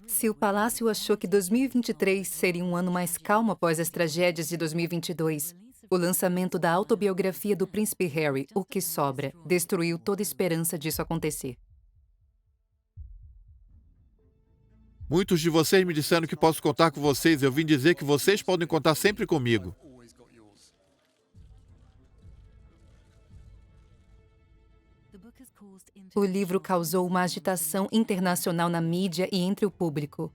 Se o Palácio achou que 2023 seria um ano mais calmo após as tragédias de 2022, o lançamento da autobiografia do Príncipe Harry, O que Sobra, destruiu toda esperança disso acontecer. Muitos de vocês me disseram que posso contar com vocês. Eu vim dizer que vocês podem contar sempre comigo. O livro causou uma agitação internacional na mídia e entre o público.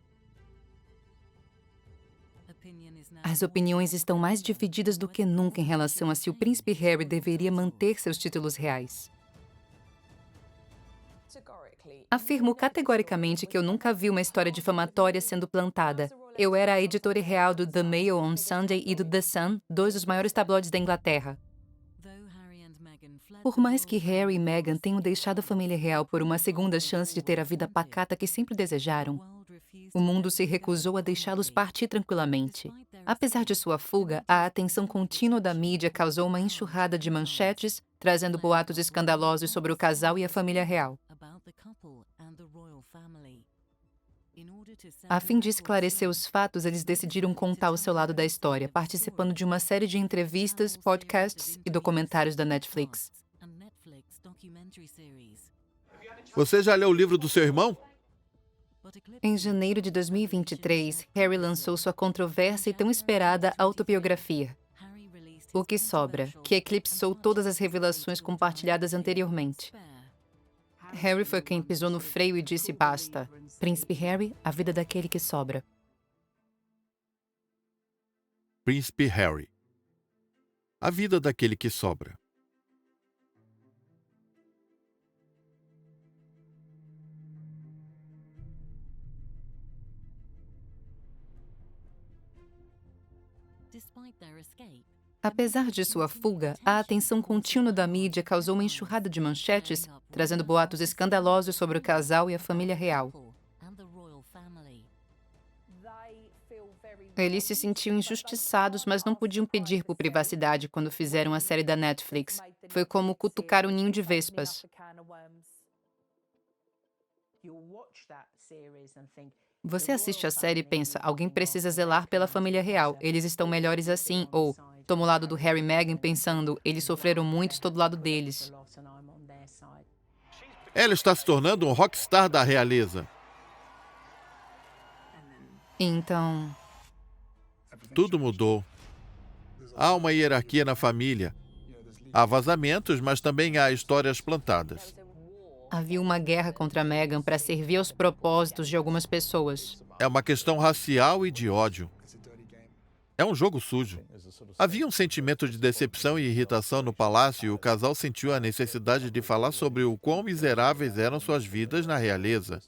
As opiniões estão mais divididas do que nunca em relação a se o príncipe Harry deveria manter seus títulos reais. Afirmo categoricamente que eu nunca vi uma história difamatória sendo plantada. Eu era a editora real do The Mail on Sunday e do The Sun, dois dos maiores tabloides da Inglaterra. Por mais que Harry e Meghan tenham deixado a família real por uma segunda chance de ter a vida pacata que sempre desejaram, o mundo se recusou a deixá-los partir tranquilamente. Apesar de sua fuga, a atenção contínua da mídia causou uma enxurrada de manchetes, trazendo boatos escandalosos sobre o casal e a família real. A fim de esclarecer os fatos, eles decidiram contar o seu lado da história, participando de uma série de entrevistas, podcasts e documentários da Netflix. Você já leu o livro do seu irmão? Em janeiro de 2023, Harry lançou sua controversa e tão esperada autobiografia, O que Sobra, que eclipsou todas as revelações compartilhadas anteriormente. Harry foi quem pisou no freio e disse basta. Príncipe Harry, a vida daquele que sobra. Príncipe Harry. A vida daquele que sobra. Apesar de sua fuga, a atenção contínua da mídia causou uma enxurrada de manchetes, trazendo boatos escandalosos sobre o casal e a família real. Eles se sentiam injustiçados, mas não podiam pedir por privacidade quando fizeram a série da Netflix. Foi como cutucar um ninho de vespas. Você assiste a série e pensa, alguém precisa zelar pela família real, eles estão melhores assim, ou toma o lado do Harry e Meghan pensando, eles sofreram muito, estou do lado deles. Ela está se tornando um rockstar da realeza. Então, Tudo mudou. Há uma hierarquia na família. Há vazamentos, mas também há histórias plantadas. havia uma guerra contra Meghan para servir aos propósitos de algumas pessoas. É uma questão racial e de ódio. É um jogo sujo. Havia um sentimento de decepção e irritação no palácio e o casal sentiu a necessidade de falar sobre o quão miseráveis eram suas vidas na realeza.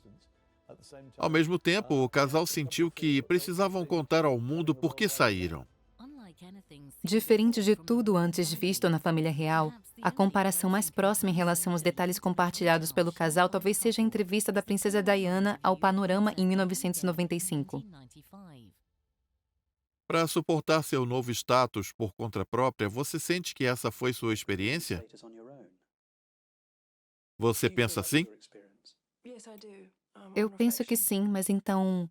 Ao mesmo tempo, o casal sentiu que precisavam contar ao mundo por que saíram. Diferente de tudo antes visto na família real, a comparação mais próxima em relação aos detalhes compartilhados pelo casal talvez seja a entrevista da princesa Diana ao Panorama em 1995. Para suportar seu novo status por conta própria, você sente que essa foi sua experiência? Você pensa assim? Eu penso que sim, mas então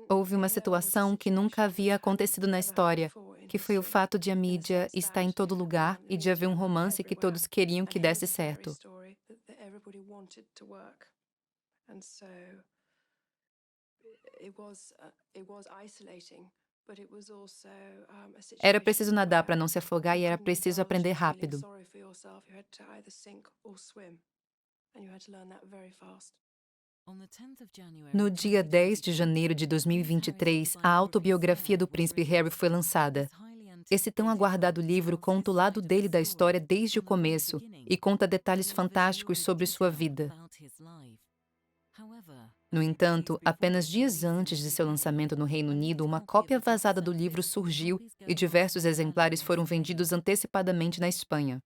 houve uma situação que nunca havia acontecido na história, que foi o fato de a mídia estar em todo lugar e de haver um romance que todos queriam que desse certo. Era preciso nadar para não se afogar e era preciso aprender rápido. No dia 10 de janeiro de 2023, a autobiografia do príncipe Harry foi lançada. Esse tão aguardado livro conta o lado dele da história desde o começo e conta detalhes fantásticos sobre sua vida. No entanto, apenas dias antes de seu lançamento no Reino Unido, uma cópia vazada do livro surgiu e diversos exemplares foram vendidos antecipadamente na Espanha.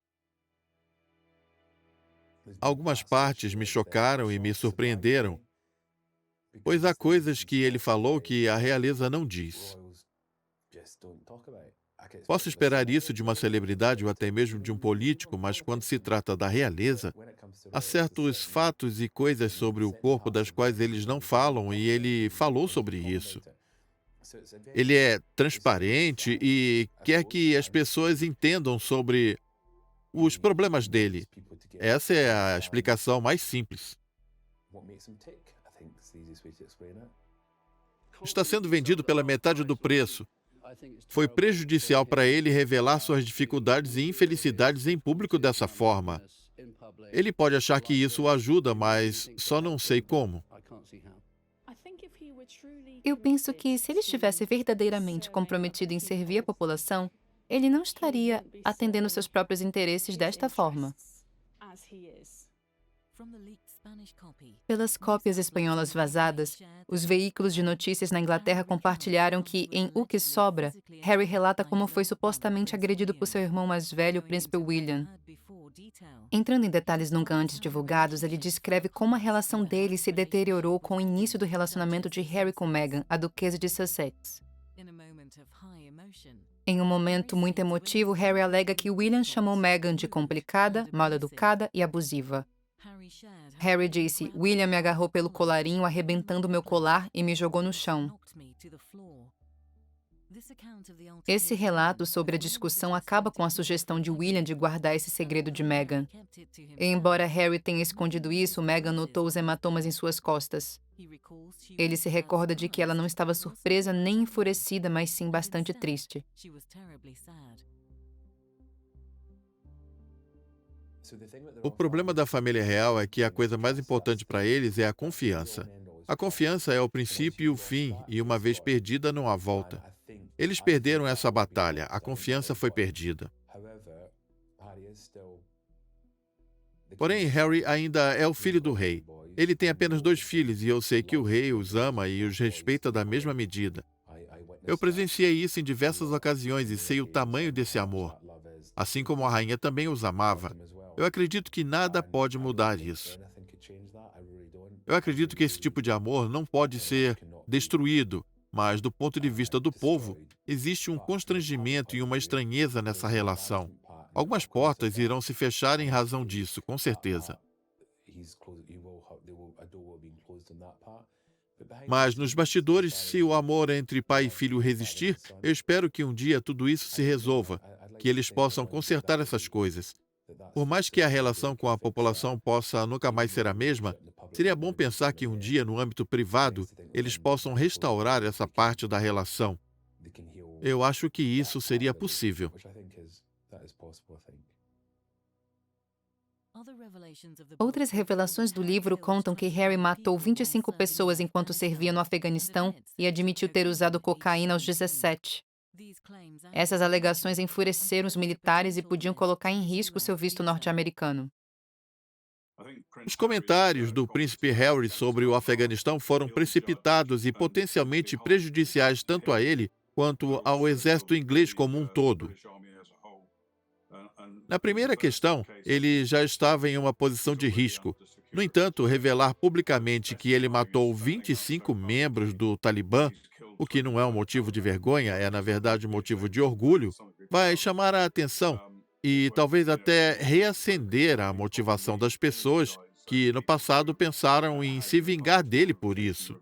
Algumas partes me chocaram e me surpreenderam, pois há coisas que ele falou que a realeza não diz. Posso esperar isso de uma celebridade ou até mesmo de um político, mas quando se trata da realeza, Há certos fatos e coisas sobre o corpo das quais eles não falam e ele falou sobre isso. Ele é transparente e quer que as pessoas entendam sobre os problemas dele. Essa é a explicação mais simples. Está sendo vendido pela metade do preço. Foi prejudicial para ele revelar suas dificuldades e infelicidades em público dessa forma. Ele pode achar que isso o ajuda, mas só não sei como. Eu penso que se ele estivesse verdadeiramente comprometido em servir a população, ele não estaria atendendo seus próprios interesses desta forma. Pelas cópias espanholas vazadas, os veículos de notícias na Inglaterra compartilharam que, em O que Sobra, Harry relata como foi supostamente agredido por seu irmão mais velho, o príncipe William. Entrando em detalhes nunca antes divulgados, ele descreve como a relação dele se deteriorou com o início do relacionamento de Harry com Meghan, a duquesa de Sussex. Em um momento muito emotivo, Harry alega que William chamou Meghan de complicada, mal-educada e abusiva. Harry disse: William me agarrou pelo colarinho, arrebentando meu colar e me jogou no chão. Esse relato sobre a discussão acaba com a sugestão de William de guardar esse segredo de Meghan. E embora Harry tenha escondido isso, Meghan notou os hematomas em suas costas. Ele se recorda de que ela não estava surpresa nem enfurecida, mas sim bastante triste. O problema da família real é que a coisa mais importante para eles é a confiança. A confiança é o princípio e o fim, e uma vez perdida, não há volta. Eles perderam essa batalha, a confiança foi perdida. Porém, Harry ainda é o filho do rei. Ele tem apenas 2 filhos e eu sei que o rei os ama e os respeita da mesma medida. Eu presenciei isso em diversas ocasiões e sei o tamanho desse amor. Assim como a rainha também os amava. Eu acredito que nada pode mudar isso. Eu acredito que esse tipo de amor não pode ser destruído, mas do ponto de vista do povo, existe um constrangimento e uma estranheza nessa relação. Algumas portas irão se fechar em razão disso, com certeza. Mas nos bastidores, se o amor entre pai e filho resistir, eu espero que um dia tudo isso se resolva, que eles possam consertar essas coisas. Por mais que a relação com a população possa nunca mais ser a mesma, seria bom pensar que um dia, no âmbito privado, eles possam restaurar essa parte da relação. Eu acho que isso seria possível. Outras revelações do livro contam que Harry matou 25 pessoas enquanto servia no Afeganistão e admitiu ter usado cocaína aos 17. Essas alegações enfureceram os militares e podiam colocar em risco seu visto norte-americano. Os comentários do príncipe Harry sobre o Afeganistão foram precipitados e potencialmente prejudiciais tanto a ele quanto ao exército inglês como um todo. Na primeira questão, ele já estava em uma posição de risco. No entanto, revelar publicamente que ele matou 25 membros do Talibã, o que não é um motivo de vergonha, é na verdade um motivo de orgulho, vai chamar a atenção e talvez até reacender a motivação das pessoas que no passado pensaram em se vingar dele por isso.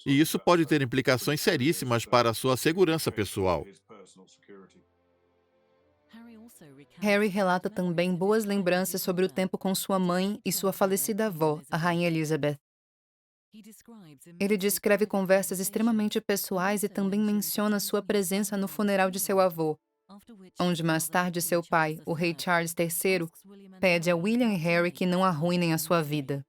E isso pode ter implicações seríssimas para a sua segurança pessoal. Harry relata também boas lembranças sobre o tempo com sua mãe e sua falecida avó, a Rainha Elizabeth. Ele descreve conversas extremamente pessoais e também menciona sua presença no funeral de seu avô, onde mais tarde seu pai, o rei Charles III, pede a William e Harry que não arruinem a sua vida.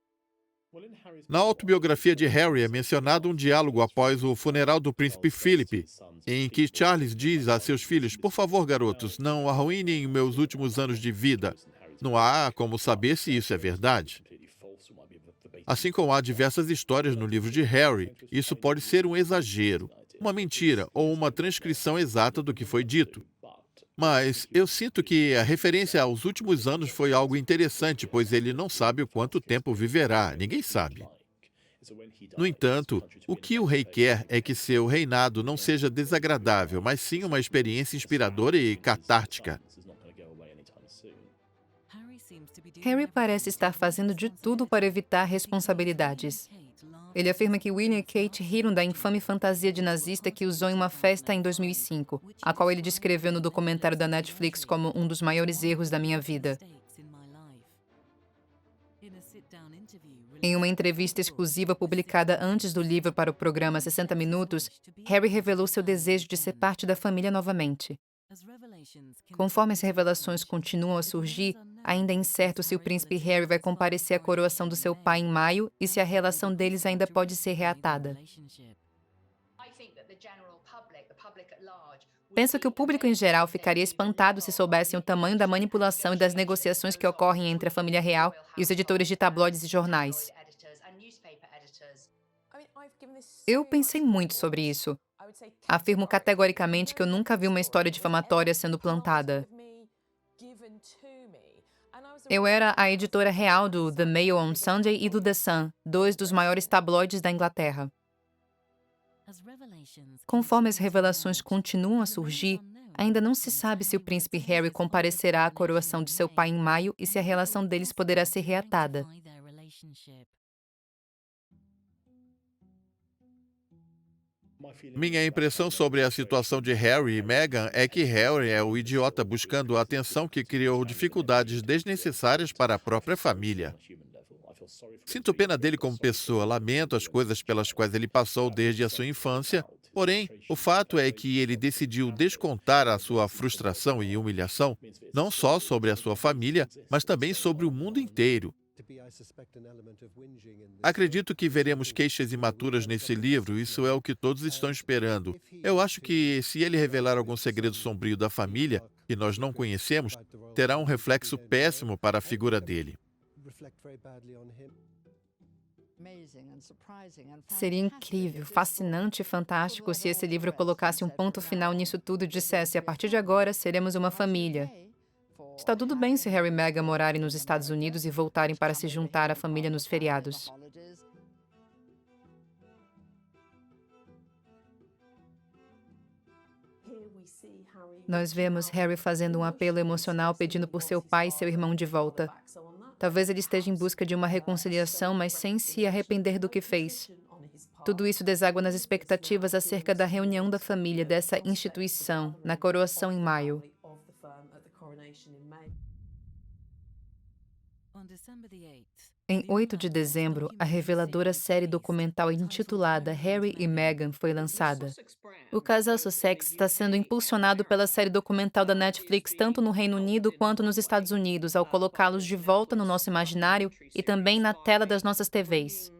Na autobiografia de Harry é mencionado um diálogo após o funeral do príncipe Philip, em que Charles diz a seus filhos: por favor, garotos, não arruinem meus últimos anos de vida. Não há como saber se isso é verdade. Assim como há diversas histórias no livro de Harry, isso pode ser um exagero, uma mentira ou uma transcrição exata do que foi dito. Mas eu sinto que a referência aos últimos anos foi algo interessante, pois ele não sabe o quanto tempo viverá, ninguém sabe. No entanto, o que o rei quer é que seu reinado não seja desagradável, mas sim uma experiência inspiradora e catártica. Harry parece estar fazendo de tudo para evitar responsabilidades. Ele afirma que William e Kate riram da infame fantasia de nazista que usou em uma festa em 2005, a qual ele descreveu no documentário da Netflix como um dos maiores erros da minha vida. Em uma entrevista exclusiva publicada antes do livro para o programa 60 Minutos, Harry revelou seu desejo de ser parte da família novamente. Conforme as revelações continuam a surgir, ainda é incerto se o príncipe Harry vai comparecer à coroação do seu pai em maio e se a relação deles ainda pode ser reatada. Penso que o público em geral ficaria espantado se soubessem o tamanho da manipulação e das negociações que ocorrem entre a família real e os editores de tabloides e jornais. Eu pensei muito sobre isso. Afirmo categoricamente que eu nunca vi uma história difamatória sendo plantada. Eu era a editora real do The Mail on Sunday e do The Sun, dois dos maiores tabloides da Inglaterra. Conforme as revelações continuam a surgir, ainda não se sabe se o príncipe Harry comparecerá à coroação de seu pai em maio e se a relação deles poderá ser reatada. Minha impressão sobre a situação de Harry e Meghan é que Harry é o idiota buscando a atenção que criou dificuldades desnecessárias para a própria família. Sinto pena dele como pessoa, lamento as coisas pelas quais ele passou desde a sua infância, porém, o fato é que ele decidiu descontar a sua frustração e humilhação não só sobre a sua família, mas também sobre o mundo inteiro. Acredito que veremos queixas imaturas nesse livro, isso é o que todos estão esperando. Eu acho que, se ele revelar algum segredo sombrio da família, que nós não conhecemos, terá um reflexo péssimo para a figura dele. Seria incrível, fascinante e fantástico se esse livro colocasse um ponto final nisso tudo e dissesse: a partir de agora, seremos uma família. Está tudo bem se Harry e Meghan morarem nos Estados Unidos e voltarem para se juntar à família nos feriados. Nós vemos Harry fazendo um apelo emocional pedindo por seu pai e seu irmão de volta. Talvez ele esteja em busca de uma reconciliação, mas sem se arrepender do que fez. Tudo isso deságua nas expectativas acerca da reunião da família dessa instituição, na coroação em maio. Em 8 de dezembro, a reveladora série documental intitulada Harry e Meghan foi lançada. O casal Sussex está sendo impulsionado pela série documental da Netflix tanto no Reino Unido quanto nos Estados Unidos, ao colocá-los de volta no nosso imaginário e também na tela das nossas TVs.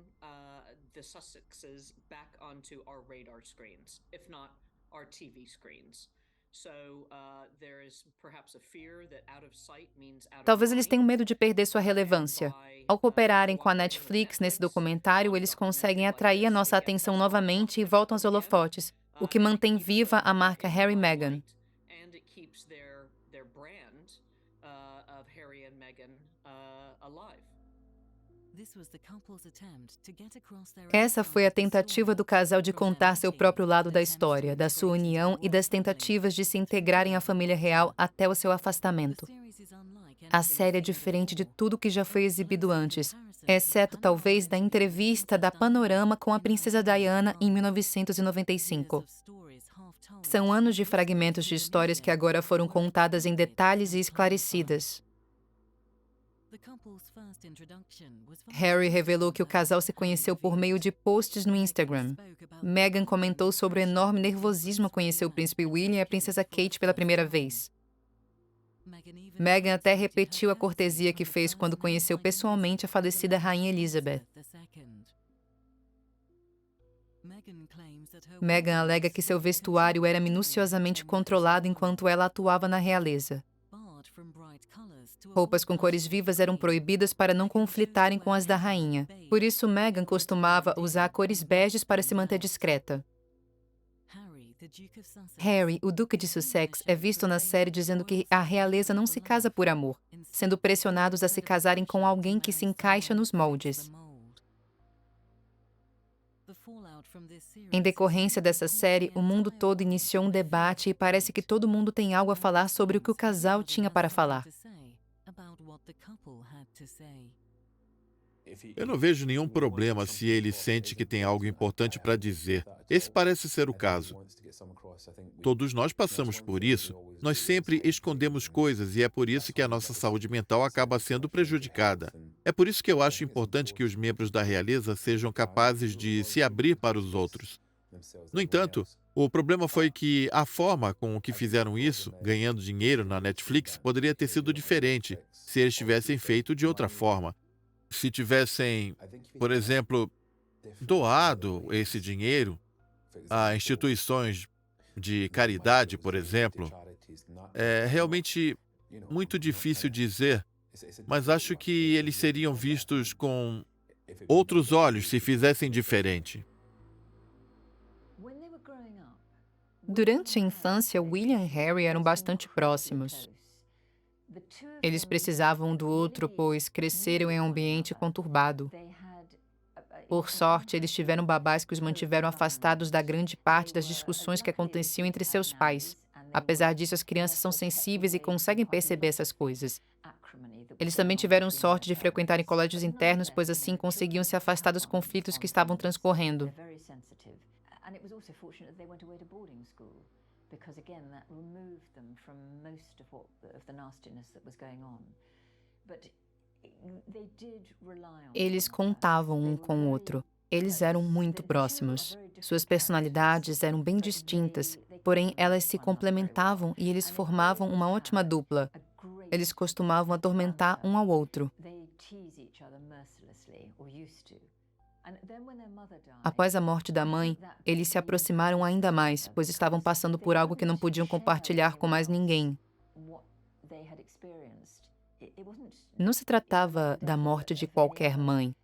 Talvez eles tenham medo de perder sua relevância. Ao cooperarem com a Netflix nesse documentário, eles conseguem atrair a nossa atenção novamente e voltam aos holofotes, o que mantém viva a marca Harry e Meghan. Essa foi a tentativa do casal de contar seu próprio lado da história, da sua união e das tentativas de se integrarem à família real até o seu afastamento. A série é diferente de tudo que já foi exibido antes, exceto talvez da entrevista da Panorama com a princesa Diana em 1995. São anos de fragmentos de histórias que agora foram contadas em detalhes e esclarecidas. Harry revelou que o casal se conheceu por meio de posts no Instagram. Meghan comentou sobre o enorme nervosismo ao conhecer o príncipe William e a princesa Kate pela primeira vez. Meghan até repetiu a cortesia que fez quando conheceu pessoalmente a falecida Rainha Elizabeth. Meghan alega que seu vestuário era minuciosamente controlado enquanto ela atuava na realeza. Roupas com cores vivas eram proibidas para não conflitarem com as da rainha. Por isso, Meghan costumava usar cores beges para se manter discreta. Harry, o Duque de Sussex, é visto na série dizendo que a realeza não se casa por amor, sendo pressionados a se casarem com alguém que se encaixa nos moldes. Em decorrência dessa série, o mundo todo iniciou um debate e parece que todo mundo tem algo a falar sobre o que o casal tinha para falar. Eu não vejo nenhum problema se ele sente que tem algo importante para dizer. Esse parece ser o caso. Todos nós passamos por isso. Nós sempre escondemos coisas e é por isso que a nossa saúde mental acaba sendo prejudicada. É por isso que eu acho importante que os membros da realeza sejam capazes de se abrir para os outros. No entanto, o problema foi que a forma com que fizeram isso, ganhando dinheiro na Netflix, poderia ter sido diferente se eles tivessem feito de outra forma. Se tivessem, por exemplo, doado esse dinheiro a instituições de caridade, por exemplo, é realmente muito difícil dizer, mas acho que eles seriam vistos com outros olhos se fizessem diferente. Durante a infância, William e Harry eram bastante próximos. Eles precisavam um do outro, pois cresceram em um ambiente conturbado. Por sorte, eles tiveram babás que os mantiveram afastados da grande parte das discussões que aconteciam entre seus pais. Apesar disso, as crianças são sensíveis e conseguem perceber essas coisas. Eles também tiveram sorte de frequentarem colégios internos, pois assim conseguiam se afastar dos conflitos que estavam transcorrendo. Eles contavam um com o outro. Eles eram muito próximos. Suas personalidades eram bem distintas, porém elas se complementavam e eles formavam uma ótima dupla. Eles costumavam atormentar um ao outro. Após a morte da mãe, eles se aproximaram ainda mais, pois estavam passando por algo que não podiam compartilhar com mais ninguém. Não se tratava da morte de qualquer mãe,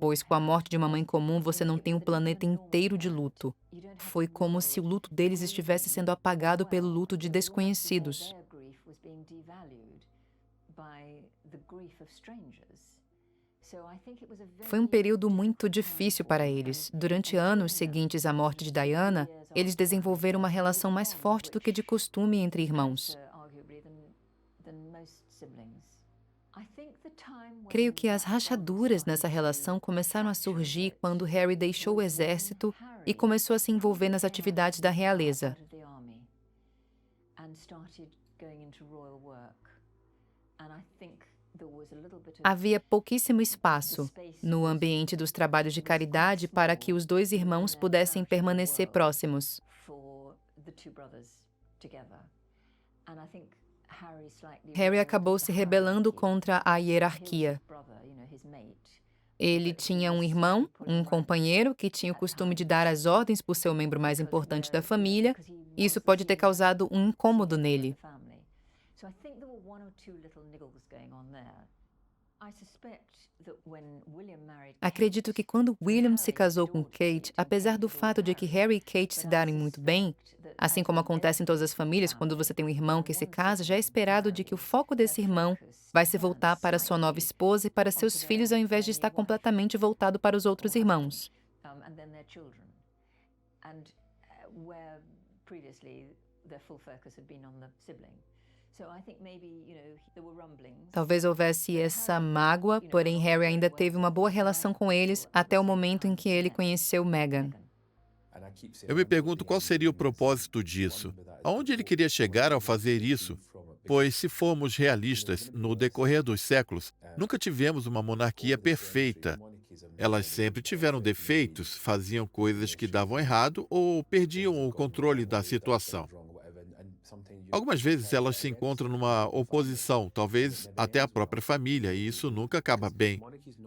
pois com a morte de uma mãe comum você não tem um planeta inteiro de luto. Foi como se o luto deles estivesse sendo apagado pelo luto de desconhecidos. Foi um período muito difícil para eles. Durante anos seguintes à morte de Diana, eles desenvolveram uma relação mais forte do que de costume entre irmãos. Creio que as rachaduras nessa relação começaram a surgir quando Harry deixou o exército e começou a se envolver nas atividades da realeza. Havia pouquíssimo espaço no ambiente dos trabalhos de caridade para que os dois irmãos pudessem permanecer próximos. Harry acabou se rebelando contra a hierarquia. Ele tinha um irmão, um companheiro, que tinha o costume de dar as ordens por ser o membro mais importante da família. Isso pode ter causado um incômodo nele. Acredito que quando William se casou com Kate, apesar do fato de que Harry e Kate se darem muito bem, assim como acontece em todas as famílias, quando você tem um irmão que se casa, já é esperado de que o foco desse irmão vai se voltar para sua nova esposa e para seus filhos ao invés de estar completamente voltado para os outros irmãos. Talvez houvesse essa mágoa, porém Harry ainda teve uma boa relação com eles até o momento em que ele conheceu Meghan. Eu me pergunto qual seria o propósito disso. Aonde ele queria chegar ao fazer isso? Pois, se formos realistas, no decorrer dos séculos, nunca tivemos uma monarquia perfeita. Elas sempre tiveram defeitos, faziam coisas que davam errado ou perdiam o controle da situação. Algumas vezes elas se encontram numa oposição, talvez até a própria família, e isso nunca acaba bem.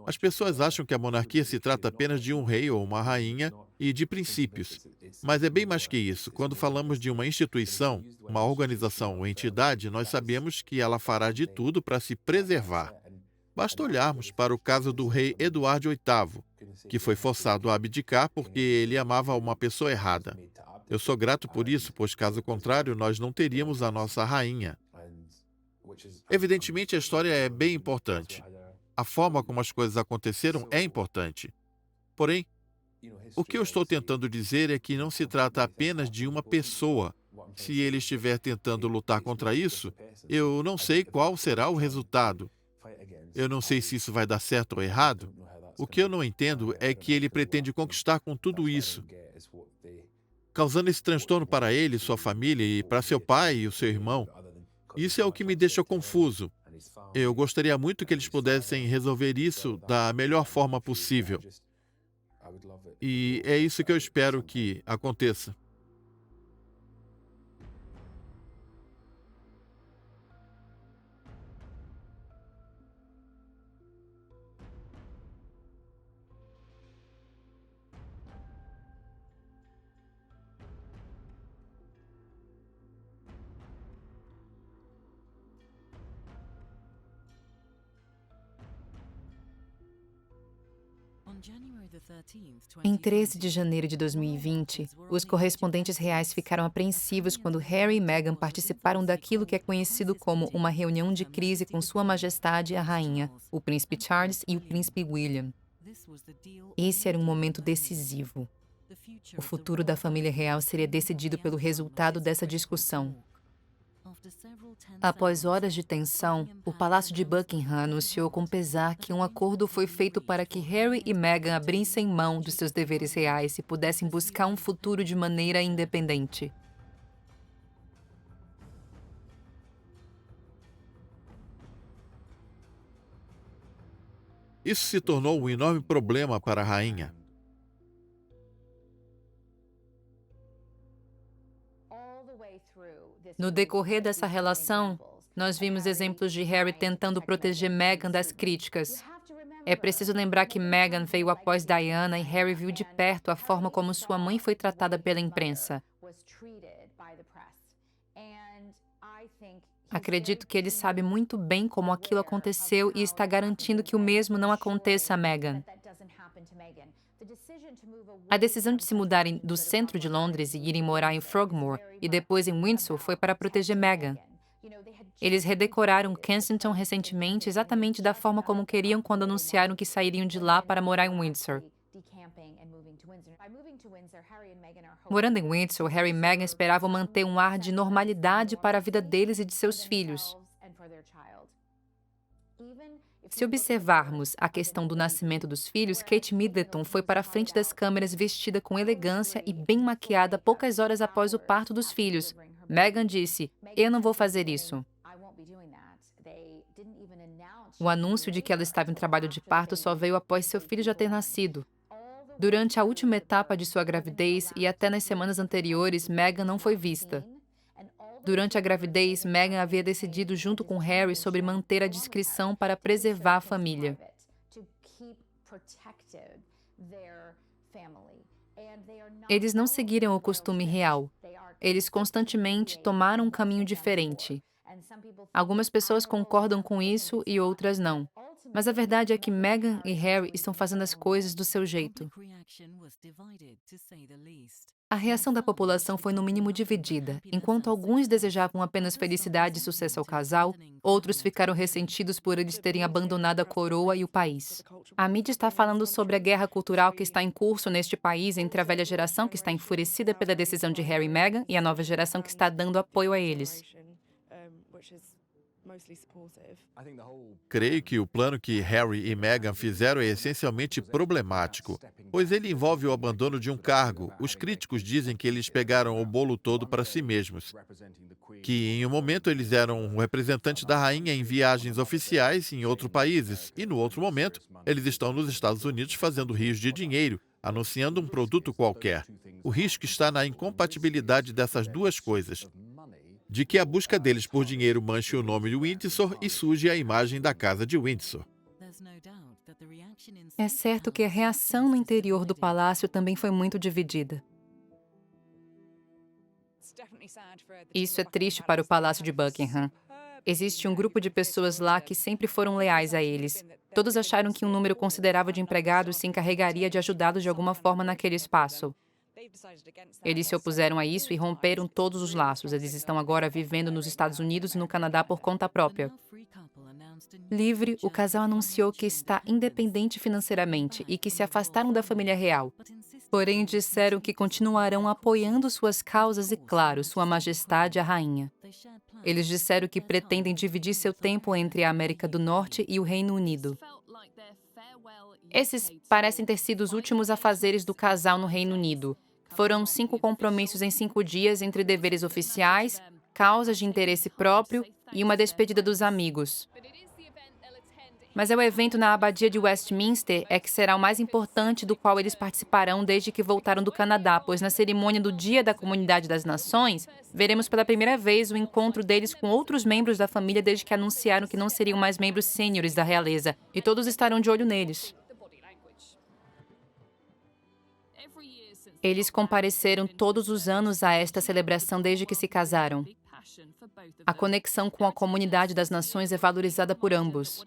As pessoas acham que a monarquia se trata apenas de um rei ou uma rainha e de princípios. Mas é bem mais que isso. Quando falamos de uma instituição, uma organização ou entidade, nós sabemos que ela fará de tudo para se preservar. Basta olharmos para o caso do rei Eduardo VIII, que foi forçado a abdicar porque ele amava uma pessoa errada. Eu sou grato por isso, pois caso contrário, nós não teríamos a nossa rainha. Evidentemente, a história é bem importante. A forma como as coisas aconteceram é importante. Porém, o que eu estou tentando dizer é que não se trata apenas de uma pessoa. Se ele estiver tentando lutar contra isso, eu não sei qual será o resultado. Eu não sei se isso vai dar certo ou errado. O que eu não entendo é que ele pretende conquistar com tudo isso, causando esse transtorno para ele, sua família e para seu pai e o seu irmão. Isso é o que me deixa confuso. Eu gostaria muito que eles pudessem resolver isso da melhor forma possível. E é isso que eu espero que aconteça. Em 13 de janeiro de 2020, os correspondentes reais ficaram apreensivos quando Harry e Meghan participaram daquilo que é conhecido como uma reunião de crise com Sua Majestade a Rainha, o Príncipe Charles e o Príncipe William. Esse era um momento decisivo. O futuro da família real seria decidido pelo resultado dessa discussão. Após horas de tensão, o Palácio de Buckingham anunciou com pesar que um acordo foi feito para que Harry e Meghan abrissem mão dos seus deveres reais e pudessem buscar um futuro de maneira independente. Isso se tornou um enorme problema para a rainha. No decorrer dessa relação, nós vimos exemplos de Harry tentando proteger Meghan das críticas. É preciso lembrar que Meghan veio após Diana e Harry viu de perto a forma como sua mãe foi tratada pela imprensa. Acredito que ele sabe muito bem como aquilo aconteceu e está garantindo que o mesmo não aconteça a Meghan. A decisão de se mudarem do centro de Londres e irem morar em Frogmore e depois em Windsor foi para proteger Meghan. Eles redecoraram Kensington recentemente exatamente da forma como queriam quando anunciaram que sairiam de lá para morar em Windsor. Morando em Windsor, Harry e Meghan esperavam manter um ar de normalidade para a vida deles e de seus filhos. Se observarmos a questão do nascimento dos filhos, Kate Middleton foi para a frente das câmeras vestida com elegância e bem maquiada poucas horas após o parto dos filhos. Meghan disse: "Eu não vou fazer isso." O anúncio de que ela estava em trabalho de parto só veio após seu filho já ter nascido. Durante a última etapa de sua gravidez e até nas semanas anteriores, Meghan não foi vista. Durante a gravidez, Meghan havia decidido junto com Harry sobre manter a discrição para preservar a família. Eles não seguiram o costume real. Eles constantemente tomaram um caminho diferente. Algumas pessoas concordam com isso e outras não. Mas a verdade é que Meghan e Harry estão fazendo as coisas do seu jeito. A reação da população foi no mínimo dividida. Enquanto alguns desejavam apenas felicidade e sucesso ao casal, outros ficaram ressentidos por eles terem abandonado a coroa e o país. A mídia está falando sobre a guerra cultural que está em curso neste país entre a velha geração que está enfurecida pela decisão de Harry e Meghan e a nova geração que está dando apoio a eles. Creio que o plano que Harry e Meghan fizeram é essencialmente problemático, pois ele envolve o abandono de um cargo. Os críticos dizem que eles pegaram o bolo todo para si mesmos, que em um momento eles eram um representante da rainha em viagens oficiais em outros países, e no outro momento eles estão nos Estados Unidos fazendo rios de dinheiro, anunciando um produto qualquer. O risco está na incompatibilidade dessas duas coisas, de que a busca deles por dinheiro manche o nome de Windsor e suje a imagem da casa de Windsor. É certo que a reação no interior do palácio também foi muito dividida. Isso é triste para o Palácio de Buckingham. Existe um grupo de pessoas lá que sempre foram leais a eles. Todos acharam que um número considerável de empregados se encarregaria de ajudá-los de alguma forma naquele espaço. Eles se opuseram a isso e romperam todos os laços. Eles estão agora vivendo nos Estados Unidos e no Canadá por conta própria. Livre, o casal anunciou que está independente financeiramente e que se afastaram da família real. Porém, disseram que continuarão apoiando suas causas e, claro, Sua Majestade a Rainha. Eles disseram que pretendem dividir seu tempo entre a América do Norte e o Reino Unido. Esses parecem ter sido os últimos afazeres do casal no Reino Unido. Foram 5 compromissos em 5 dias entre deveres oficiais, causas de interesse próprio e uma despedida dos amigos. Mas é o evento na Abadia de Westminster que será o mais importante do qual eles participarão desde que voltaram do Canadá, pois na cerimônia do Dia da Comunidade das Nações, veremos pela primeira vez o encontro deles com outros membros da família desde que anunciaram que não seriam mais membros sêniores da realeza, e todos estarão de olho neles. Eles compareceram todos os anos a esta celebração desde que se casaram. A conexão com a comunidade das nações é valorizada por ambos.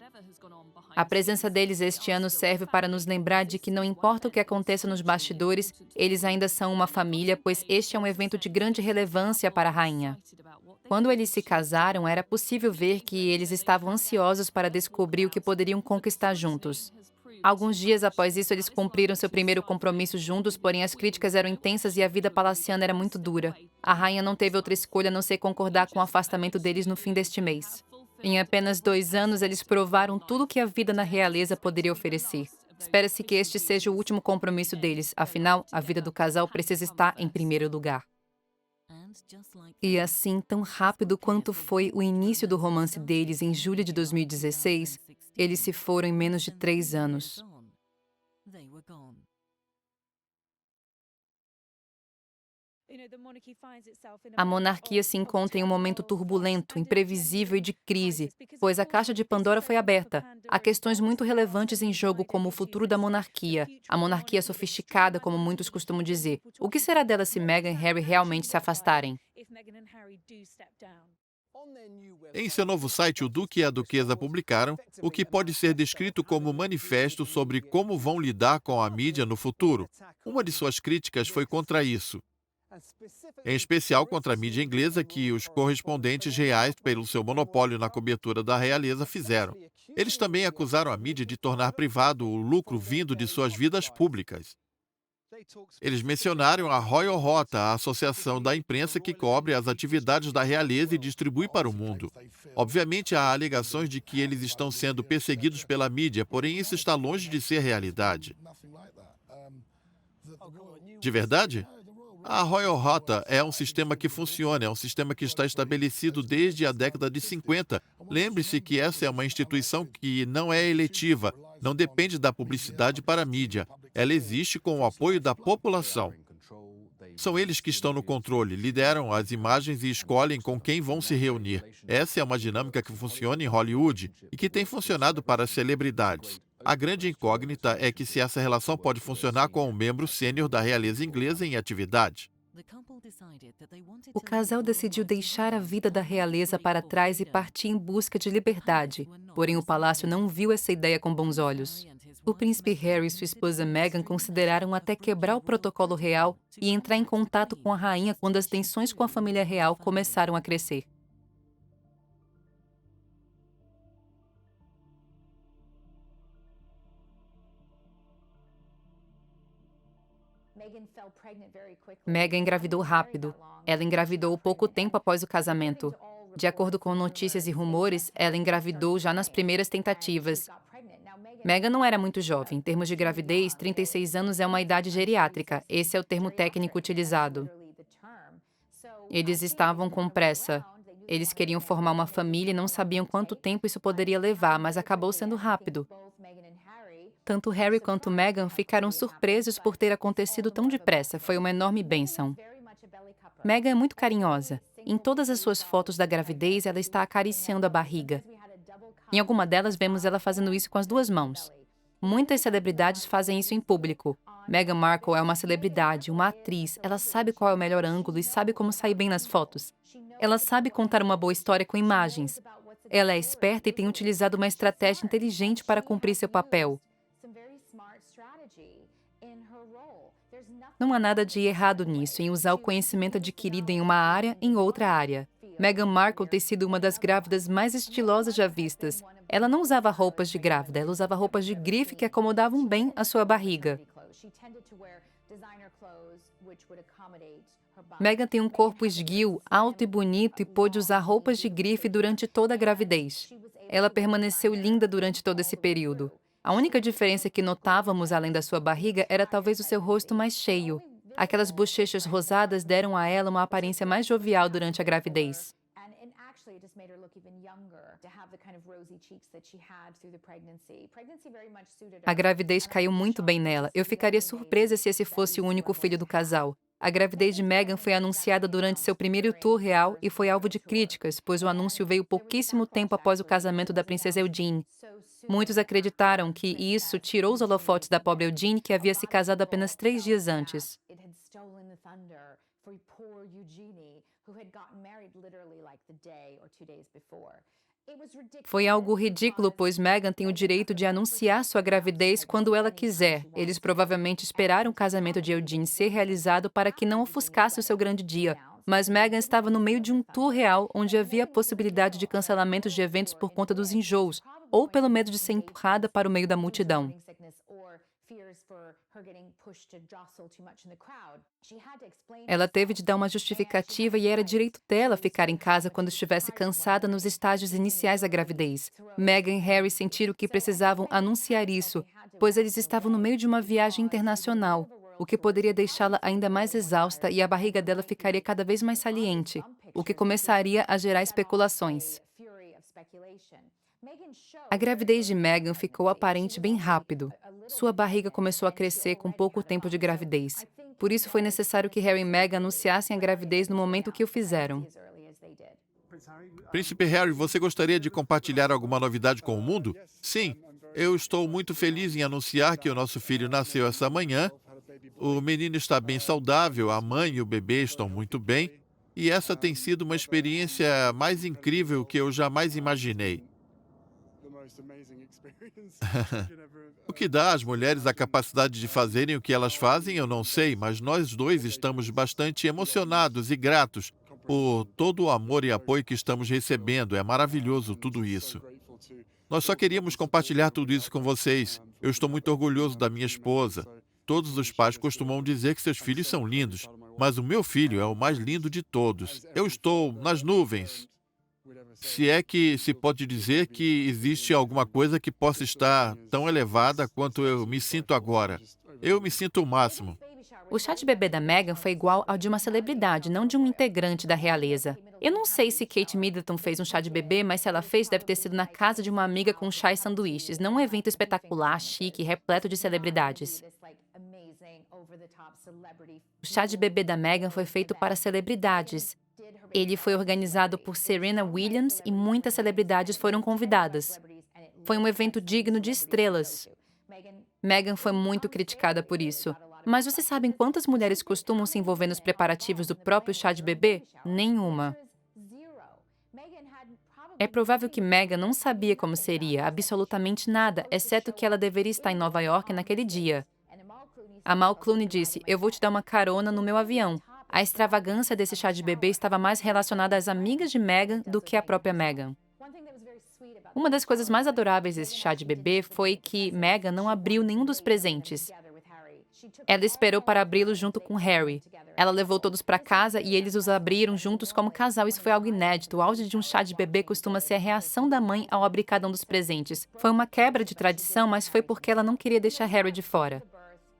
A presença deles este ano serve para nos lembrar de que não importa o que aconteça nos bastidores, eles ainda são uma família, pois este é um evento de grande relevância para a rainha. Quando eles se casaram, era possível ver que eles estavam ansiosos para descobrir o que poderiam conquistar juntos. Alguns dias após isso, eles cumpriram seu primeiro compromisso juntos, porém as críticas eram intensas e a vida palaciana era muito dura. A rainha não teve outra escolha a não ser concordar com o afastamento deles no fim deste mês. Em apenas 2 anos, eles provaram tudo o que a vida na realeza poderia oferecer. Espera-se que este seja o último compromisso deles, afinal, a vida do casal precisa estar em primeiro lugar. E assim, tão rápido quanto foi o início do romance deles em julho de 2016, eles se foram em menos de 3 anos. A monarquia se encontra em um momento turbulento, imprevisível e de crise, pois a caixa de Pandora foi aberta. Há questões muito relevantes em jogo, como o futuro da monarquia, a monarquia sofisticada, como muitos costumam dizer. O que será dela se Meghan e Harry realmente se afastarem? Em seu novo site, o Duque e a Duquesa publicaram o que pode ser descrito como um manifesto sobre como vão lidar com a mídia no futuro. Uma de suas críticas foi contra isso, em especial contra a mídia inglesa que os correspondentes reais, pelo seu monopólio na cobertura da realeza, fizeram. Eles também acusaram a mídia de tornar privado o lucro vindo de suas vidas públicas. Eles mencionaram a Royal Rota, a associação da imprensa que cobre as atividades da realeza e distribui para o mundo. Obviamente, há alegações de que eles estão sendo perseguidos pela mídia, porém isso está longe de ser realidade. De verdade? A Royal Rota é um sistema que funciona, é um sistema que está estabelecido desde a década de 50. Lembre-se que essa é uma instituição que não é eletiva, não depende da publicidade para a mídia. Ela existe com o apoio da população. São eles que estão no controle, lideram as imagens e escolhem com quem vão se reunir. Essa é uma dinâmica que funciona em Hollywood e que tem funcionado para as celebridades. A grande incógnita é que se essa relação pode funcionar com um membro sênior da realeza inglesa em atividade. O casal decidiu deixar a vida da realeza para trás e partir em busca de liberdade, porém o palácio não viu essa ideia com bons olhos. O príncipe Harry e sua esposa Meghan consideraram até quebrar o protocolo real e entrar em contato com a rainha quando as tensões com a família real começaram a crescer. Meghan engravidou rápido. Ela engravidou pouco tempo após o casamento. De acordo com notícias e rumores, ela engravidou já nas primeiras tentativas. Meghan não era muito jovem. Em termos de gravidez, 36 anos é uma idade geriátrica. Esse é o termo técnico utilizado. Eles estavam com pressa. Eles queriam formar uma família e não sabiam quanto tempo isso poderia levar, mas acabou sendo rápido. Tanto Harry quanto Meghan ficaram surpresos por ter acontecido tão depressa. Foi uma enorme bênção. Meghan é muito carinhosa. Em todas as suas fotos da gravidez, ela está acariciando a barriga. Em alguma delas, vemos ela fazendo isso com as 2 mãos. Muitas celebridades fazem isso em público. Meghan Markle é uma celebridade, uma atriz. Ela sabe qual é o melhor ângulo e sabe como sair bem nas fotos. Ela sabe contar uma boa história com imagens. Ela é esperta e tem utilizado uma estratégia inteligente para cumprir seu papel. Não há nada de errado nisso, em usar o conhecimento adquirido em uma área em outra área. Meghan Markle tem sido uma das grávidas mais estilosas já vistas. Ela não usava roupas de grávida, ela usava roupas de grife que acomodavam bem a sua barriga. Meghan tem um corpo esguio, alto e bonito e pôde usar roupas de grife durante toda a gravidez. Ela permaneceu linda durante todo esse período. A única diferença que notávamos além da sua barriga era talvez o seu rosto mais cheio. Aquelas bochechas rosadas deram a ela uma aparência mais jovial durante a gravidez. A gravidez caiu muito bem nela. Eu ficaria surpresa se esse fosse o único filho do casal. A gravidez de Meghan foi anunciada durante seu primeiro tour real e foi alvo de críticas, pois o anúncio veio pouquíssimo tempo após o casamento da princesa Eugenie. Muitos acreditaram que isso tirou os holofotes da pobre Eugenie, que havia se casado apenas 3 dias antes. Foi algo ridículo, pois Meghan tem o direito de anunciar sua gravidez quando ela quiser. Eles provavelmente esperaram o casamento de Eugenie ser realizado para que não ofuscasse o seu grande dia. Mas Meghan estava no meio de um tour real onde havia a possibilidade de cancelamentos de eventos por conta dos enjoos, ou pelo medo de ser empurrada para o meio da multidão. Ela teve de dar uma justificativa e era direito dela ficar em casa quando estivesse cansada nos estágios iniciais da gravidez. Meghan e Harry sentiram que precisavam anunciar isso, pois eles estavam no meio de uma viagem internacional, o que poderia deixá-la ainda mais exausta e a barriga dela ficaria cada vez mais saliente, o que começaria a gerar especulações. A gravidez de Meghan ficou aparente bem rápido. Sua barriga começou a crescer com pouco tempo de gravidez. Por isso foi necessário que Harry e Meghan anunciassem a gravidez no momento que o fizeram. Príncipe Harry, você gostaria de compartilhar alguma novidade com o mundo? Sim, eu estou muito feliz em anunciar que o nosso filho nasceu essa manhã. O menino está bem saudável, a mãe e o bebê estão muito bem, e essa tem sido uma experiência mais incrível que eu jamais imaginei. O que dá às mulheres a capacidade de fazerem o que elas fazem, eu não sei, mas nós dois estamos bastante emocionados e gratos por todo o amor e apoio que estamos recebendo. É maravilhoso tudo isso. Nós só queríamos compartilhar tudo isso com vocês. Eu estou muito orgulhoso da minha esposa. Todos os pais costumam dizer que seus filhos são lindos, mas o meu filho é o mais lindo de todos. Eu estou nas nuvens. Se é que se pode dizer que existe alguma coisa que possa estar tão elevada quanto eu me sinto agora. Eu me sinto o máximo. O chá de bebê da Meghan foi igual ao de uma celebridade, não de um integrante da realeza. Eu não sei se Kate Middleton fez um chá de bebê, mas se ela fez, deve ter sido na casa de uma amiga com chá e sanduíches, não um evento espetacular, chique, repleto de celebridades. O chá de bebê da Meghan foi feito para celebridades. Ele foi organizado por Serena Williams e muitas celebridades foram convidadas. Foi um evento digno de estrelas. Meghan foi muito criticada por isso. Mas vocês sabem quantas mulheres costumam se envolver nos preparativos do próprio chá de bebê? Nenhuma. É provável que Meghan não sabia como seria, absolutamente nada, exceto que ela deveria estar em Nova York naquele dia. Amal Clooney disse: "Eu vou te dar uma carona no meu avião." A extravagância desse chá de bebê estava mais relacionada às amigas de Meghan do que à própria Meghan. Uma das coisas mais adoráveis desse chá de bebê foi que Meghan não abriu nenhum dos presentes. Ela esperou para abri-los junto com Harry. Ela levou todos para casa e eles os abriram juntos como casal. Isso foi algo inédito. O auge de um chá de bebê costuma ser a reação da mãe ao abrir cada um dos presentes. Foi uma quebra de tradição, mas foi porque ela não queria deixar Harry de fora.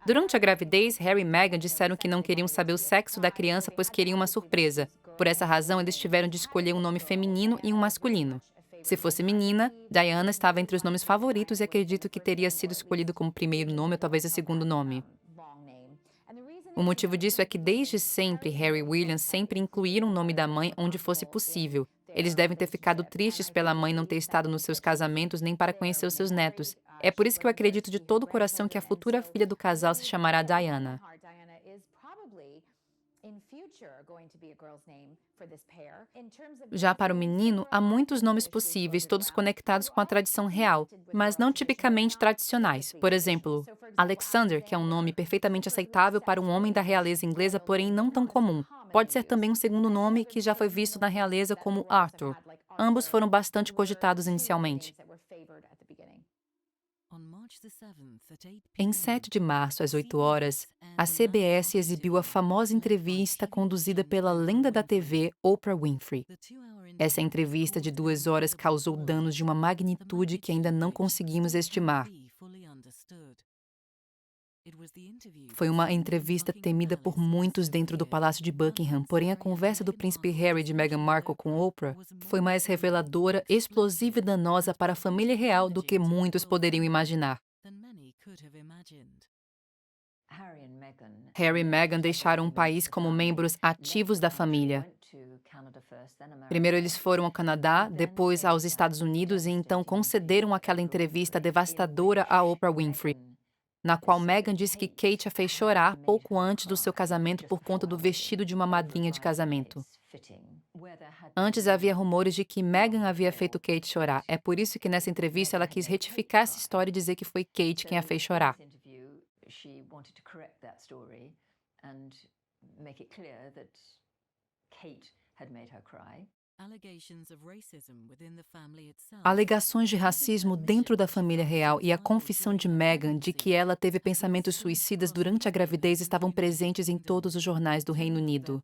Durante a gravidez, Harry e Meghan disseram que não queriam saber o sexo da criança, pois queriam uma surpresa. Por essa razão, eles tiveram de escolher um nome feminino e um masculino. Se fosse menina, Diana estava entre os nomes favoritos e acredito que teria sido escolhido como primeiro nome ou talvez o segundo nome. O motivo disso é que desde sempre Harry e William sempre incluíram o nome da mãe onde fosse possível. Eles devem ter ficado tristes pela mãe não ter estado nos seus casamentos nem para conhecer os seus netos. É por isso que eu acredito de todo o coração que a futura filha do casal se chamará Diana. Já para o menino, há muitos nomes possíveis, todos conectados com a tradição real, mas não tipicamente tradicionais. Por exemplo, Alexander, que é um nome perfeitamente aceitável para um homem da realeza inglesa, porém não tão comum. Pode ser também um segundo nome que já foi visto na realeza como Arthur. Ambos foram bastante cogitados inicialmente. Em 7 de março, às 8 horas, a CBS exibiu a famosa entrevista conduzida pela lenda da TV, Oprah Winfrey. Essa entrevista de 2 horas causou danos de uma magnitude que ainda não conseguimos estimar. Foi uma entrevista temida por muitos dentro do Palácio de Buckingham, porém a conversa do príncipe Harry e de Meghan Markle com Oprah foi mais reveladora, explosiva e danosa para a família real do que muitos poderiam imaginar. Harry e Meghan deixaram o país como membros ativos da família. Primeiro eles foram ao Canadá, depois aos Estados Unidos e então concederam aquela entrevista devastadora a Oprah Winfrey, na qual Meghan disse que Kate a fez chorar pouco antes do seu casamento por conta do vestido de uma madrinha de casamento. Antes havia rumores de que Meghan havia feito Kate chorar. É por isso que nessa entrevista ela quis retificar essa história e dizer que foi Kate quem a fez chorar. Alegações de racismo dentro da família real e a confissão de Meghan de que ela teve pensamentos suicidas durante a gravidez estavam presentes em todos os jornais do Reino Unido.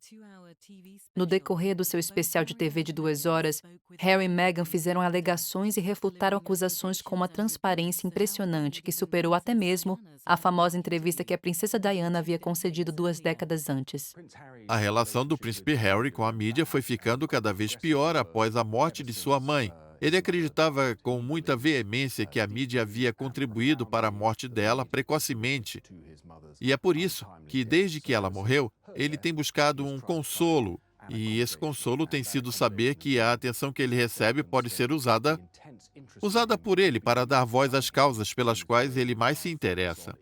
No decorrer do seu especial de TV de 2 horas, Harry e Meghan fizeram alegações e refutaram acusações com uma transparência impressionante que superou até mesmo a famosa entrevista que a princesa Diana havia concedido 2 décadas antes. A relação do príncipe Harry com a mídia foi ficando cada vez pior após a morte de sua mãe. Ele acreditava com muita veemência que a mídia havia contribuído para a morte dela precocemente. E é por isso que, desde que ela morreu, ele tem buscado um consolo. E esse consolo tem sido saber que a atenção que ele recebe pode ser usada por ele para dar voz às causas pelas quais ele mais se interessa.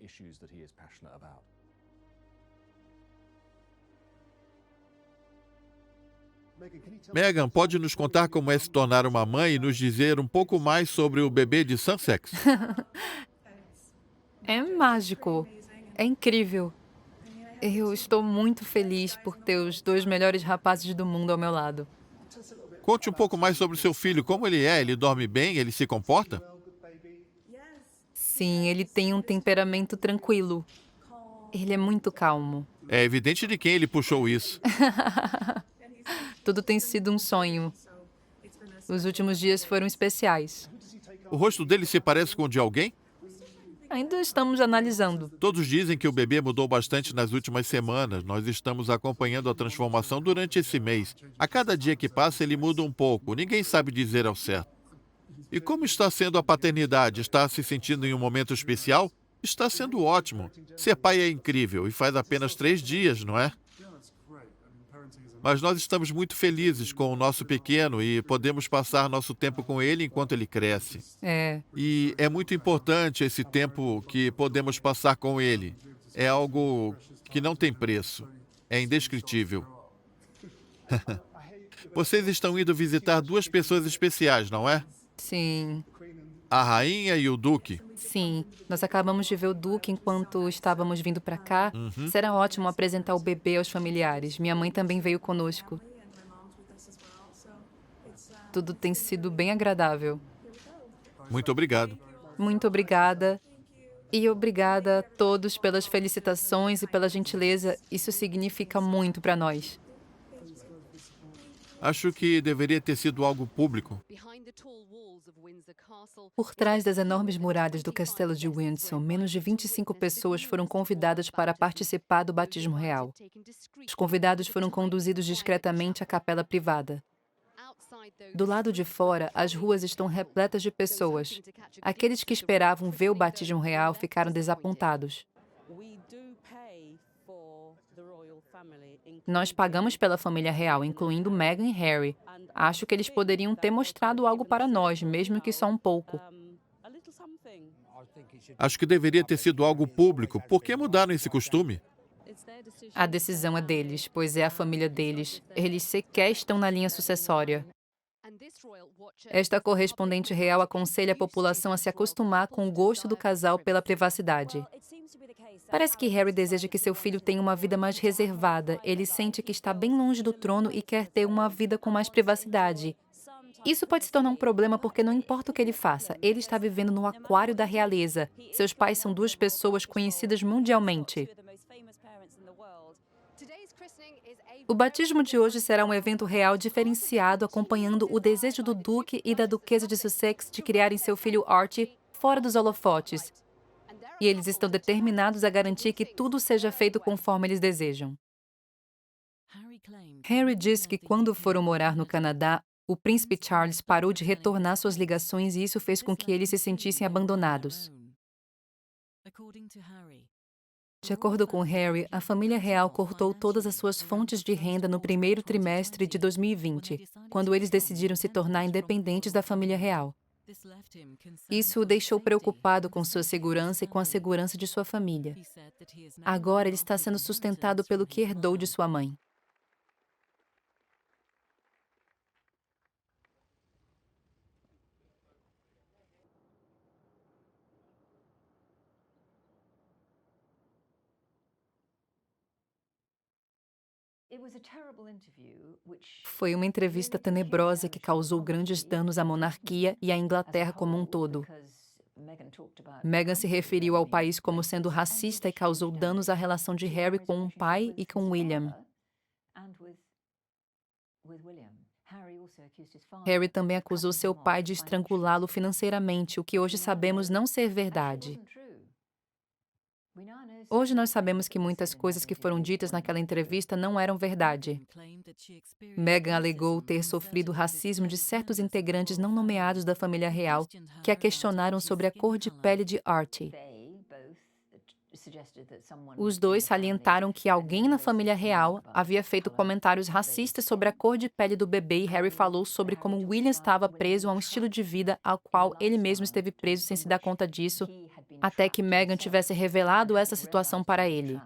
Meghan, pode nos contar como é se tornar uma mãe e nos dizer um pouco mais sobre o bebê de Sussex? É mágico. É incrível. Eu estou muito feliz por ter os 2 melhores rapazes do mundo ao meu lado. Conte um pouco mais sobre o seu filho, como ele é, ele dorme bem, ele se comporta? Sim, ele tem um temperamento tranquilo. Ele é muito calmo. É evidente de quem ele puxou isso. Tudo tem sido um sonho. Os últimos dias foram especiais. O rosto dele se parece com o de alguém? Ainda estamos analisando. Todos dizem que o bebê mudou bastante nas últimas semanas. Nós estamos acompanhando a transformação durante esse mês. A cada dia que passa, ele muda um pouco. Ninguém sabe dizer ao certo. E como está sendo a paternidade? Está se sentindo em um momento especial? Está sendo ótimo. Ser pai é incrível e faz apenas 3 dias, não é? Mas nós estamos muito felizes com o nosso pequeno e podemos passar nosso tempo com ele enquanto ele cresce. E é muito importante esse tempo que podemos passar com ele. É algo que não tem preço. É indescritível. Vocês estão indo visitar 2 pessoas especiais, não é? Sim, A rainha e o duque. sim. Nós acabamos de ver o Duque enquanto estávamos vindo para cá. Será ótimo apresentar o bebê aos familiares. Minha mãe também veio conosco. Tudo tem sido bem agradável. Muito obrigado. Muito obrigada. E obrigada a todos pelas felicitações e pela gentileza. Isso significa muito para nós. Acho que deveria ter sido algo público. Por trás das enormes muralhas do Castelo de Windsor, menos de 25 pessoas foram convidadas para participar do batismo real. Os convidados foram conduzidos discretamente à capela privada. Do lado de fora, as ruas estão repletas de pessoas. Aqueles que esperavam ver o batismo real ficaram desapontados. Nós pagamos pela família real, incluindo Meghan e Harry. Acho que eles poderiam ter mostrado algo para nós, mesmo que só um pouco. Acho que deveria ter sido algo público. Por que mudaram esse costume? A decisão é deles, pois é a família deles. Eles sequer estão na linha sucessória. Esta correspondente real aconselha a população a se acostumar com o gosto do casal pela privacidade. Parece que Harry deseja que seu filho tenha uma vida mais reservada. Ele sente que está bem longe do trono e quer ter uma vida com mais privacidade. Isso pode se tornar um problema porque não importa o que ele faça, ele está vivendo no aquário da realeza. Seus pais são duas pessoas conhecidas mundialmente. O batismo de hoje será um evento real diferenciado, acompanhando o desejo do duque e da duquesa de Sussex de criarem seu filho Archie fora dos holofotes. E eles estão determinados a garantir que tudo seja feito conforme eles desejam. Harry disse que quando foram morar no Canadá, o príncipe Charles parou de retornar suas ligações e isso fez com que eles se sentissem abandonados. De acordo com Harry, a família real cortou todas as suas fontes de renda no primeiro trimestre de 2020, quando eles decidiram se tornar independentes da família real. Isso o deixou preocupado com sua segurança e com a segurança de sua família. Agora ele está sendo sustentado pelo que herdou de sua mãe. Foi uma entrevista tenebrosa que causou grandes danos à monarquia e à Inglaterra como um todo. Meghan se referiu ao país como sendo racista e causou danos à relação de Harry com o pai e com William. Harry também acusou seu pai de estrangulá-lo financeiramente, o que hoje sabemos não ser verdade. Hoje nós sabemos que muitas coisas que foram ditas naquela entrevista não eram verdade. Meghan alegou ter sofrido racismo de certos integrantes não nomeados da família real que a questionaram sobre a cor de pele de Archie. Os dois salientaram que alguém na família real havia feito comentários racistas sobre a cor de pele do bebê e Harry falou sobre como William estava preso a um estilo de vida ao qual ele mesmo esteve preso sem se dar conta disso, até que Meghan tivesse revelado essa situação para ele.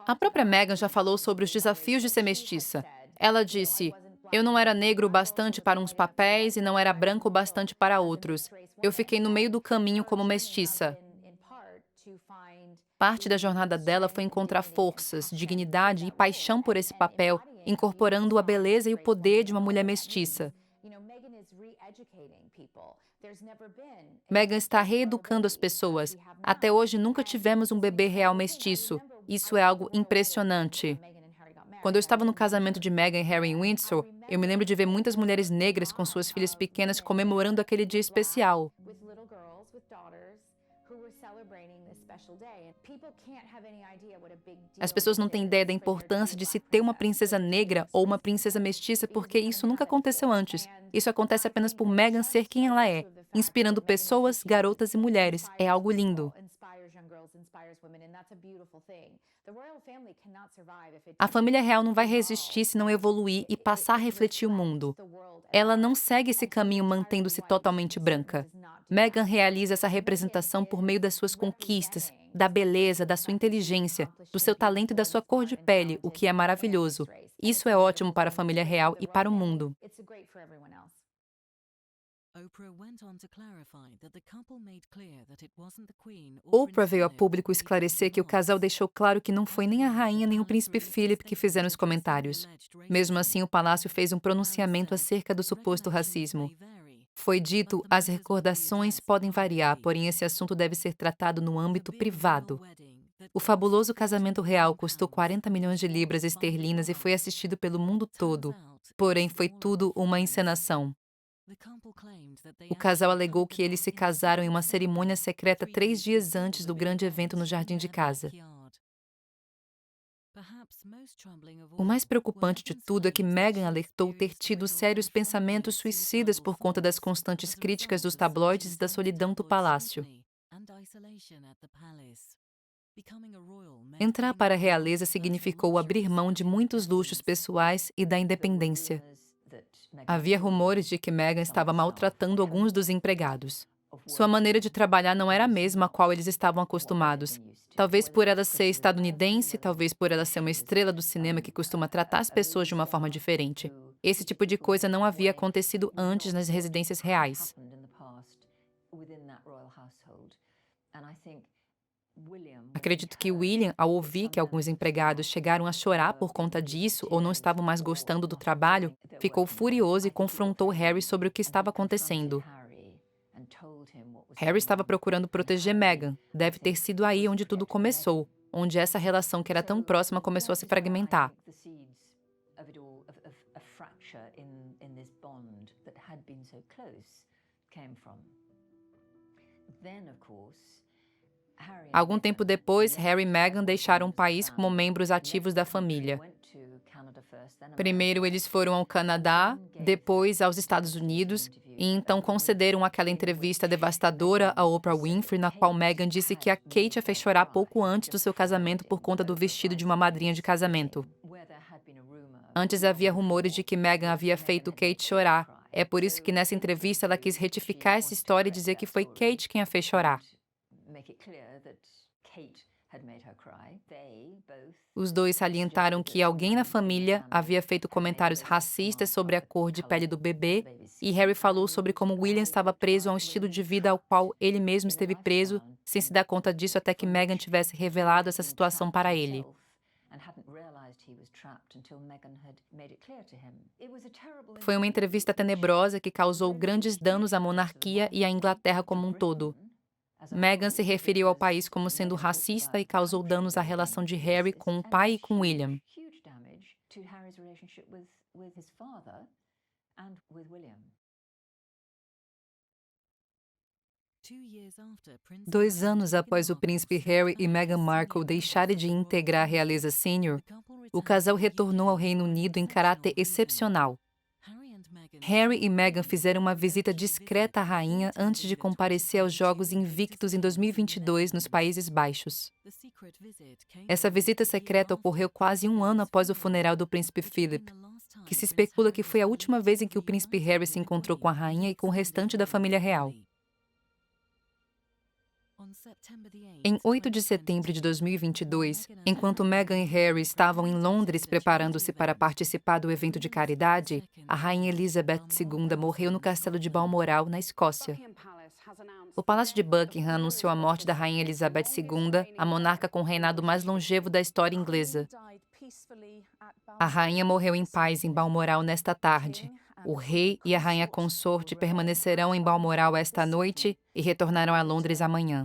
A própria Meghan já falou sobre os desafios de ser mestiça. Ela disse: "Eu não era negro o bastante para uns papéis e não era branco o bastante para outros. Eu fiquei no meio do caminho como mestiça." Parte da jornada dela foi encontrar forças, dignidade e paixão por esse papel, incorporando a beleza e o poder de uma mulher mestiça. Meghan está reeducando as pessoas. Até hoje nunca tivemos um bebê real mestiço. Isso é algo impressionante. Quando eu estava no casamento de Meghan e Harry em Windsor, eu me lembro de ver muitas mulheres negras com suas filhas pequenas comemorando aquele dia especial. As pessoas não têm ideia da importância de se ter uma princesa negra ou uma princesa mestiça porque isso nunca aconteceu antes. Isso acontece apenas por Meghan ser quem ela é, inspirando pessoas, garotas e mulheres. É algo lindo. A família real não vai resistir se não evoluir e passar a refletir o mundo. Ela não segue esse caminho mantendo-se totalmente branca. Meghan realiza essa representação por meio das suas conquistas, da beleza, da sua inteligência, do seu talento e da sua cor de pele, o que é maravilhoso. Isso é ótimo para a família real e para o mundo. Oprah veio a público esclarecer que o casal deixou claro que não foi nem a rainha nem o príncipe Philip que fizeram os comentários. Mesmo assim, o palácio fez um pronunciamento acerca do suposto racismo. Foi dito, as recordações podem variar, porém esse assunto deve ser tratado no âmbito privado. O fabuloso casamento real custou 40 milhões de libras esterlinas e foi assistido pelo mundo todo. Porém, foi tudo uma encenação. O casal alegou que eles se casaram em uma cerimônia secreta 3 dias antes do grande evento no jardim de casa. O mais preocupante de tudo é que Meghan alertou ter tido sérios pensamentos suicidas por conta das constantes críticas dos tabloides e da solidão do palácio. Entrar para a realeza significou abrir mão de muitos luxos pessoais e da independência. Havia rumores de que Meghan estava maltratando alguns dos empregados. Sua maneira de trabalhar não era a mesma a qual eles estavam acostumados. Talvez por ela ser estadunidense, talvez por ela ser uma estrela do cinema que costuma tratar as pessoas de uma forma diferente. Esse tipo de coisa não havia acontecido antes nas residências reais. Acredito que William, ao ouvir que alguns empregados chegaram a chorar por conta disso ou não estavam mais gostando do trabalho, ficou furioso e confrontou Harry sobre o que estava acontecendo. Harry estava procurando proteger Meghan. Deve ter sido aí onde tudo começou, onde essa relação que era tão próxima começou a se fragmentar. Algum tempo depois, Harry e Meghan deixaram o país como membros ativos da família. Primeiro, eles foram ao Canadá, depois aos Estados Unidos, e então concederam aquela entrevista devastadora a Oprah Winfrey, na qual Meghan disse que a Kate a fez chorar pouco antes do seu casamento por conta do vestido de uma madrinha de casamento. Antes havia rumores de que Meghan havia feito Kate chorar. É por isso que nessa entrevista ela quis retificar essa história e dizer que foi Kate quem a fez chorar. Os dois salientaram que alguém na família havia feito comentários racistas sobre a cor de pele do bebê, e Harry falou sobre como William estava preso a um estilo de vida ao qual ele mesmo esteve preso, sem se dar conta disso até que Meghan tivesse revelado essa situação para ele. Foi uma entrevista tenebrosa que causou grandes danos à monarquia e à Inglaterra como um todo. Meghan se referiu ao país como sendo racista e causou danos à relação de Harry com o pai e com William. 2 anos após o príncipe Harry e Meghan Markle deixarem de integrar a realeza sênior, o casal retornou ao Reino Unido em caráter excepcional. Harry e Meghan fizeram uma visita discreta à rainha antes de comparecer aos Jogos Invictus em 2022 nos Países Baixos. Essa visita secreta ocorreu quase um ano após o funeral do príncipe Philip, que se especula que foi a última vez em que o príncipe Harry se encontrou com a rainha e com o restante da família real. Em 8 de setembro de 2022, enquanto Meghan e Harry estavam em Londres preparando-se para participar do evento de caridade, a rainha Elizabeth II morreu no castelo de Balmoral, na Escócia. O Palácio de Buckingham anunciou a morte da rainha Elizabeth II, a monarca com o reinado mais longevo da história inglesa. A rainha morreu em paz em Balmoral nesta tarde. O rei e a rainha consorte permanecerão em Balmoral esta noite e retornarão a Londres amanhã.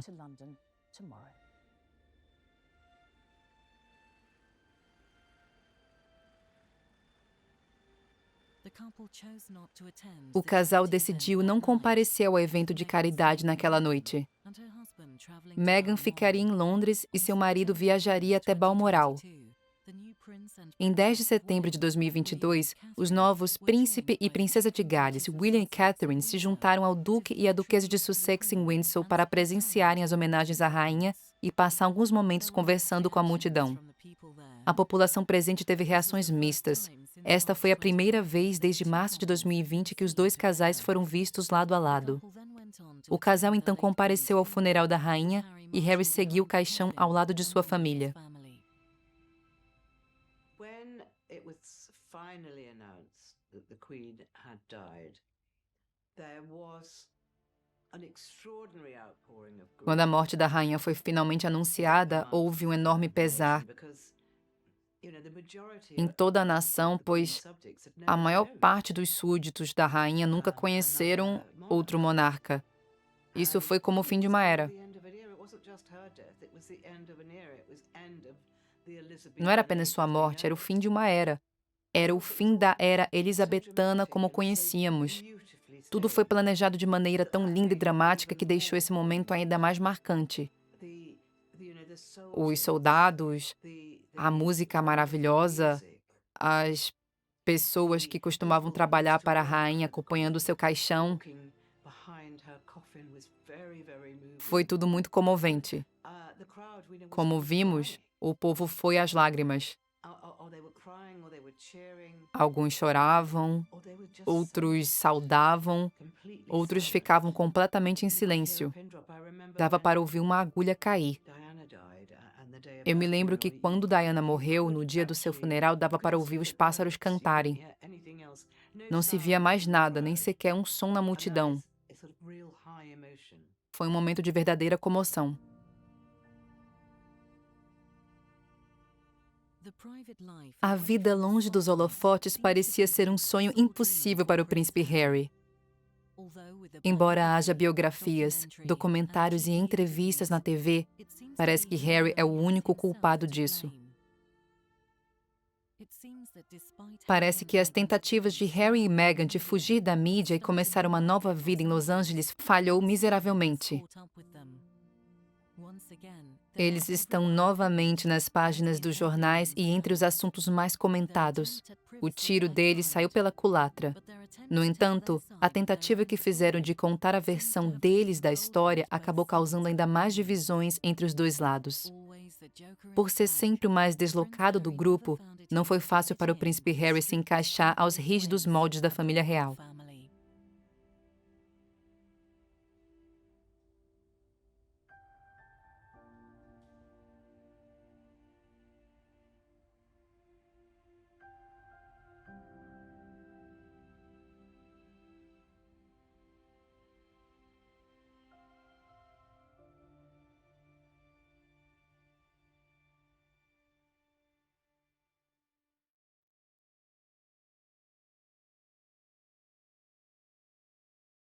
O casal decidiu não comparecer ao evento de caridade naquela noite. Meghan ficaria em Londres e seu marido viajaria até Balmoral. Em 10 de setembro de 2022, os novos príncipe e princesa de Gales, William e Catherine, se juntaram ao duque e à duquesa de Sussex em Windsor para presenciarem as homenagens à rainha e passar alguns momentos conversando com a multidão. A população presente teve reações mistas. Esta foi a primeira vez desde março de 2020 que os dois casais foram vistos lado a lado. O casal então compareceu ao funeral da rainha e Harry seguiu o caixão ao lado de sua família. Quando a morte da rainha foi finalmente anunciada, houve um enorme pesar em toda a nação, pois a maior parte dos súditos da rainha nunca conheceram outro monarca. Isso foi como o fim de uma era. Não era apenas sua morte, era o fim de uma era. Era o fim da era elisabetana como conhecíamos. Tudo foi planejado de maneira tão linda e dramática que deixou esse momento ainda mais marcante. Os soldados, a música maravilhosa, as pessoas que costumavam trabalhar para a rainha acompanhando o seu caixão. Foi tudo muito comovente. Como vimos, o povo foi às lágrimas. Alguns choravam, outros saudavam, outros ficavam completamente em silêncio. Dava para ouvir uma agulha cair. Eu me lembro que quando Diana morreu, no dia do seu funeral, dava para ouvir os pássaros cantarem. Não se via mais nada, nem sequer um som na multidão. Foi um momento de verdadeira comoção. A vida longe dos holofotes parecia ser um sonho impossível para o príncipe Harry. Embora haja biografias, documentários e entrevistas na TV, parece que Harry é o único culpado disso. Parece que as tentativas de Harry e Meghan de fugir da mídia e começar uma nova vida em Los Angeles falhou miseravelmente. Eles estão novamente nas páginas dos jornais e entre os assuntos mais comentados. O tiro deles saiu pela culatra. No entanto, a tentativa que fizeram de contar a versão deles da história acabou causando ainda mais divisões entre os dois lados. Por ser sempre o mais deslocado do grupo, não foi fácil para o príncipe Harry se encaixar aos rígidos moldes da família real.